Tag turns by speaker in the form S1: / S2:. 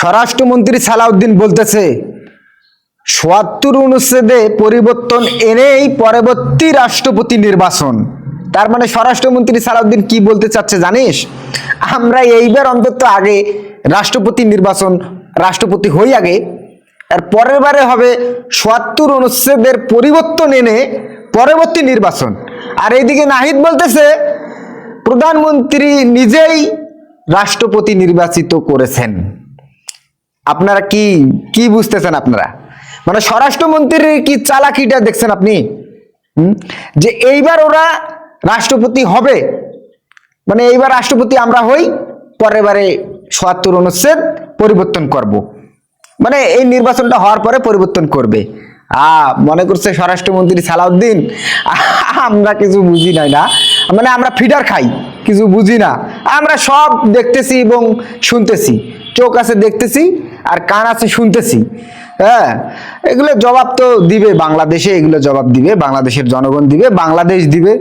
S1: স্বরাষ্ট্রমন্ত্রী সালাউদ্দিন বলতেছে ৭৭ অনুচ্ছেদে পরিবর্তন এনেই পরবর্তী রাষ্ট্রপতি নির্বাচন। তার মানে স্বরাষ্ট্রমন্ত্রী সালাউদ্দিন কি বলতে চাচ্ছে জানিস? আমরা এইবার অন্তত আগে রাষ্ট্রপতি নির্বাচন, রাষ্ট্রপতি হই আগে, আর পরের বারে হবে ৭৭ অনুচ্ছেদের পরিবর্তন এনে পরবর্তী নির্বাচন। আর এইদিকে নাহিদ বলতেছে প্রধানমন্ত্রী নিজেই রাষ্ট্রপতি নির্বাচিত করেছেন। আপনারা কি কি বুঝতেছেন? আপনারা মানে স্বরাষ্ট্রমন্ত্রীর কি চালাকিটা দেখছেন আপনি? যে এইবার ওরা রাষ্ট্রপতি হবে, মানে এইবার রাষ্ট্রপতি আমরা হই, পরের বারে ৭৭ অনুচ্ছেদ পরিবর্তন করব, মানে এই নির্বাচনটা হওয়ার পরে পরিবর্তন করবে। মনে করছে স্বরাষ্ট্রমন্ত্রী সালাউদ্দিন আমরা কিছু বুঝি নাই না, মানে আমরা ফিডার খাই, কিছু বুঝি না। আমরা সব দেখতেছি এবং শুনতেছি, চোখ আছে দেখতেছি আর কান আছে শুনতেছি। হ্যাঁ, এগুলো জবাব তো দিবে বাংলাদেশে, এগুলো জবাব দিবে বাংলাদেশের জনগণ দিবে, বাংলাদেশ দিবে।